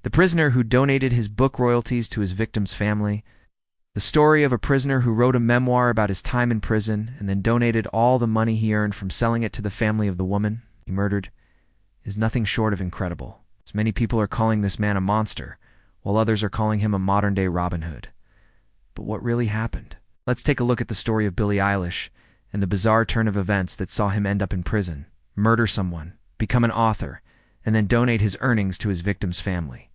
The prisoner who donated his book royalties to his victim's family. The story of a prisoner who wrote a memoir about his time in prison and then donated all the money he earned from selling it to the family of the woman he murdered is nothing short of incredible. As many people are calling this man a monster, while others are calling him a modern-day Robin Hood. But what really happened? Let's take a look at the story of Billie Eilish and the bizarre turn of events that saw him end up in prison, murder someone, become an author, and then donate his earnings to his victim's family.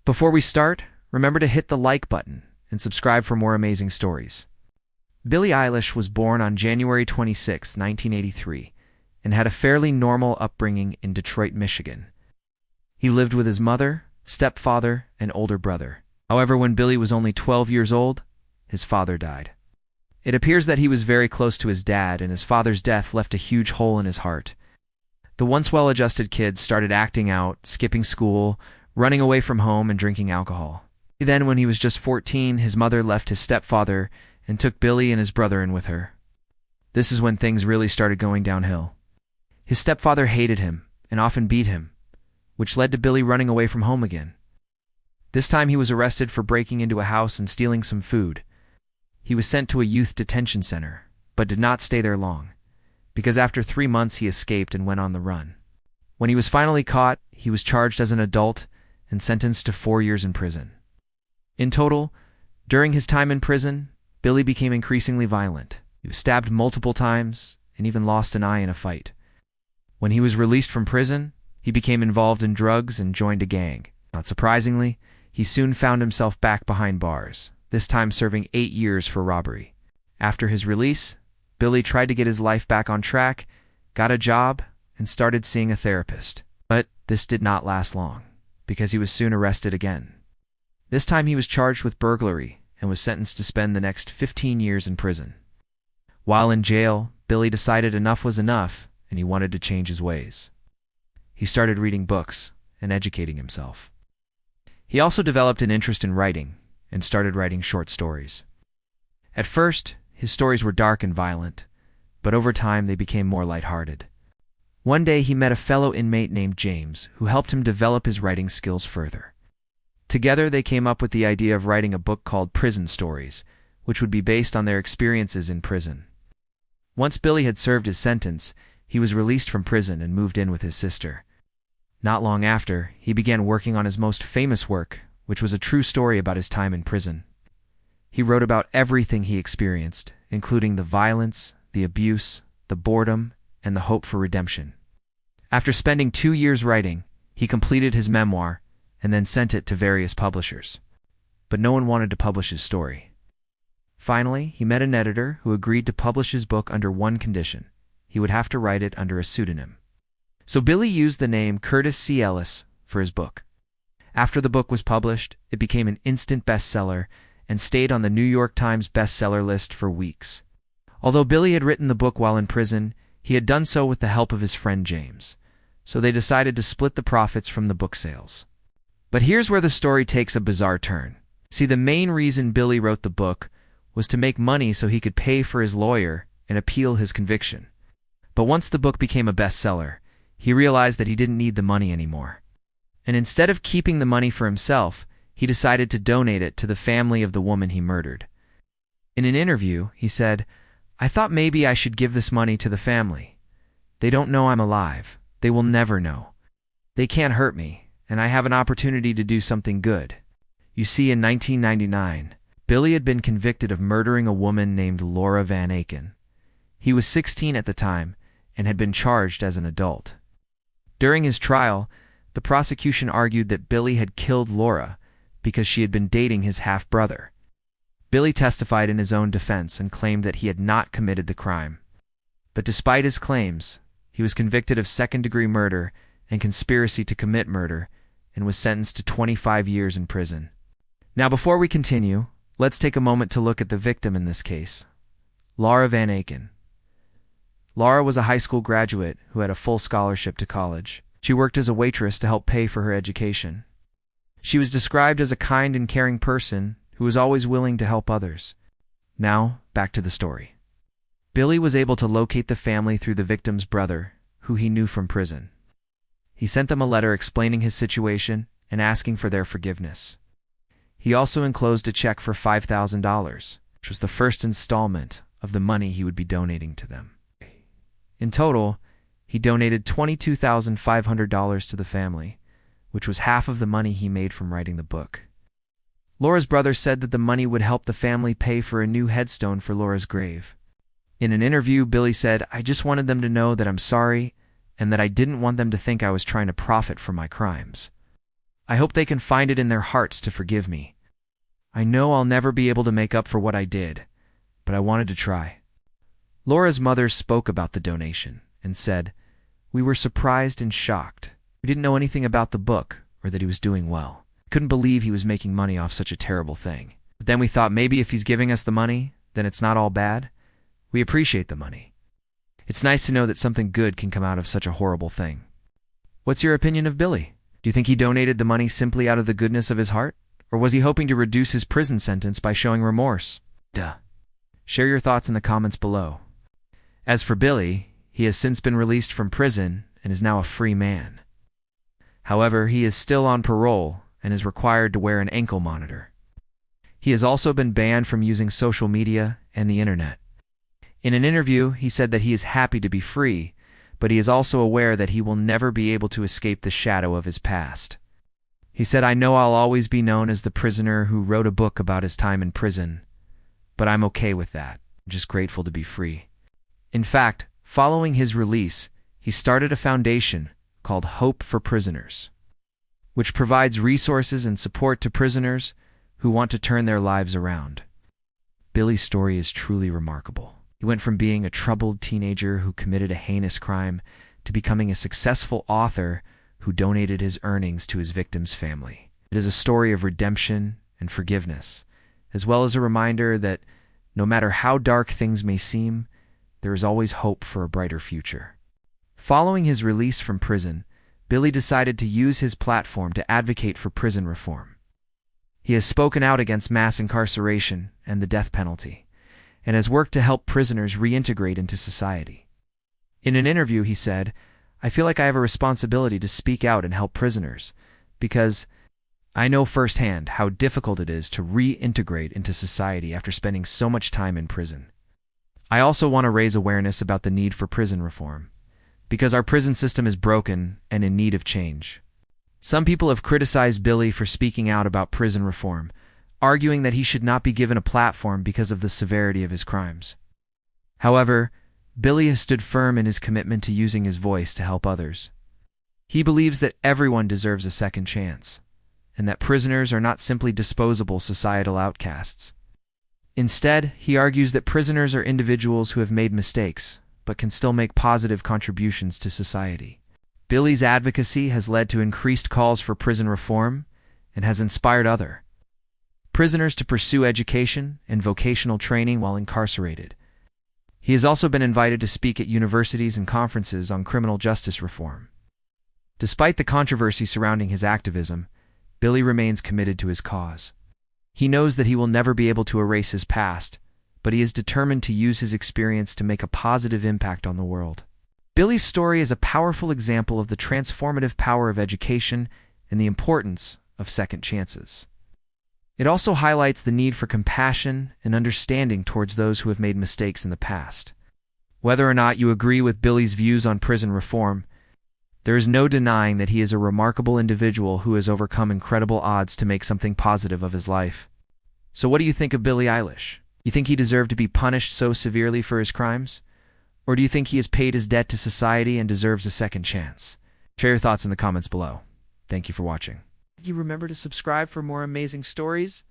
Before we start, remember to hit the like button and subscribe for more amazing stories. Billie Eilish was born on January 26, 1983, and had a fairly normal upbringing in Detroit, Michigan. He lived with his mother, stepfather, and older brother. However, when Billie was only 12 years old, his father died. It appears that he was very close to his dad, and his father's death left a huge hole in his heart. The once well-adjusted kid started acting out, skipping school, running away from home, and drinking alcohol. Then, when he was just 14, his mother left his stepfather and took Billie and his brother in with her. This is when things really started going downhill. His stepfather hated him and often beat him, which led to Billie running away from home again. This time he was arrested for breaking into a house and stealing some food. He was sent to a youth detention center, but did not stay there long, because after 3 months he escaped and went on the run. When he was finally caught, he was charged as an adult and sentenced to 4 years in prison. In total, during his time in prison, Billie became increasingly violent. He was stabbed multiple times and even lost an eye in a fight. When he was released from prison, he became involved in drugs and joined a gang. Not surprisingly, he soon found himself back behind bars, this time serving 8 years for robbery. After his release, Billie tried to get his life back on track, got a job, and started seeing a therapist. But this did not last long, because he was soon arrested again. This time he was charged with burglary and was sentenced to spend the next 15 years in prison. While in jail, Billie decided enough was enough, and he wanted to change his ways. He started reading books and educating himself. He also developed an interest in writing and started writing short stories. At first, his stories were dark and violent, but over time they became more lighthearted. One day he met a fellow inmate named James who helped him develop his writing skills further. Together they came up with the idea of writing a book called Prison Stories, which would be based on their experiences in prison. Once Billie had served his sentence, he was released from prison and moved in with his sister. Not long after, he began working on his most famous work, which was a true story about his time in prison. He wrote about everything he experienced, including the violence, the abuse, the boredom, and the hope for redemption. After spending 2 years writing, he completed his memoir and then sent it to various publishers. But no one wanted to publish his story. Finally, he met an editor who agreed to publish his book under one condition: he would have to write it under a pseudonym. So Billie used the name Curtis C. Ellis for his book. After the book was published, it became an instant bestseller and stayed on the New York Times bestseller list for weeks. Although Billie had written the book while in prison, he had done so with the help of his friend James, so they decided to split the profits from the book sales. But here's where the story takes a bizarre turn. See, the main reason Billie wrote the book was to make money so he could pay for his lawyer and appeal his conviction. But once the book became a bestseller, he realized that he didn't need the money anymore. And instead of keeping the money for himself, he decided to donate it to the family of the woman he murdered. In an interview, he said, "I thought maybe I should give this money to the family. They don't know I'm alive. They will never know. They can't hurt me, and I have an opportunity to do something good." You see, in 1999, Billie had been convicted of murdering a woman named Laura Van Aken. He was 16 at the time and had been charged as an adult. During his trial, the prosecution argued that Billie had killed Laura because she had been dating his half-brother. Billie testified in his own defense and claimed that he had not committed the crime. But despite his claims, he was convicted of second-degree murder and conspiracy to commit murder and was sentenced to 25 years in prison. Now, before we continue, let's take a moment to look at the victim in this case, Laura Van Aken. Laura was a high school graduate who had a full scholarship to college. She worked as a waitress to help pay for her education. She was described as a kind and caring person who was always willing to help others. Now, back to the story. Billie was able to locate the family through the victim's brother, who he knew from prison. He sent them a letter explaining his situation and asking for their forgiveness. He also enclosed a check for $5,000, which was the first installment of the money he would be donating to them. In total, he donated $22,500 to the family, which was half of the money he made from writing the book. Laura's brother said that the money would help the family pay for a new headstone for Laura's grave. In an interview, Billy said, "I just wanted them to know that I'm sorry and that I didn't want them to think I was trying to profit from my crimes. I hope they can find it in their hearts to forgive me. I know I'll never be able to make up for what I did, but I wanted to try." Laura's mother spoke about the donation and said, "We were surprised and shocked. We didn't know anything about the book or that he was doing well. Couldn't believe he was making money off such a terrible thing. But then we thought maybe if he's giving us the money, then it's not all bad. We appreciate the money. It's nice to know that something good can come out of such a horrible thing." What's your opinion of Billy? Do you think he donated the money simply out of the goodness of his heart? Or was he hoping to reduce his prison sentence by showing remorse? Share your thoughts in the comments below. As for Billy, he has since been released from prison and is now a free man. However, he is still on parole and is required to wear an ankle monitor. He has also been banned from using social media and the internet. In an interview, he said that he is happy to be free, but he is also aware that he will never be able to escape the shadow of his past. He said, "I know I'll always be known as the prisoner who wrote a book about his time in prison, but I'm okay with that. I'm just grateful to be free." In fact, following his release, he started a foundation called Hope for Prisoners, which provides resources and support to prisoners who want to turn their lives around. Billy's story is truly remarkable. He went from being a troubled teenager who committed a heinous crime to becoming a successful author who donated his earnings to his victim's family. It is a story of redemption and forgiveness, as well as a reminder that no matter how dark things may seem, there is always hope for a brighter future. Following his release from prison, Billy decided to use his platform to advocate for prison reform. He has spoken out against mass incarceration and the death penalty, and has worked to help prisoners reintegrate into society. In an interview, he said, "I feel like I have a responsibility to speak out and help prisoners, because I know firsthand how difficult it is to reintegrate into society after spending so much time in prison. I also want to raise awareness about the need for prison reform, because our prison system is broken and in need of change." Some people have criticized Billy for speaking out about prison reform, arguing that he should not be given a platform because of the severity of his crimes. However, Billy has stood firm in his commitment to using his voice to help others. He believes that everyone deserves a second chance, and that prisoners are not simply disposable societal outcasts. Instead, he argues that prisoners are individuals who have made mistakes, but can still make positive contributions to society. Billy's advocacy has led to increased calls for prison reform and has inspired other prisoners to pursue education and vocational training while incarcerated. He has also been invited to speak at universities and conferences on criminal justice reform. Despite the controversy surrounding his activism, Billy remains committed to his cause. He knows that he will never be able to erase his past, but he is determined to use his experience to make a positive impact on the world. Billy's story is a powerful example of the transformative power of education and the importance of second chances. It also highlights the need for compassion and understanding towards those who have made mistakes in the past. Whether or not you agree with Billy's views on prison reform, there is no denying that he is a remarkable individual who has overcome incredible odds to make something positive of his life. So what do you think of Billie Eilish? You think he deserved to be punished so severely for his crimes? Or do you think he has paid his debt to society and deserves a second chance? Share your thoughts in the comments below. Thank you for watching. You remember to subscribe for more amazing stories?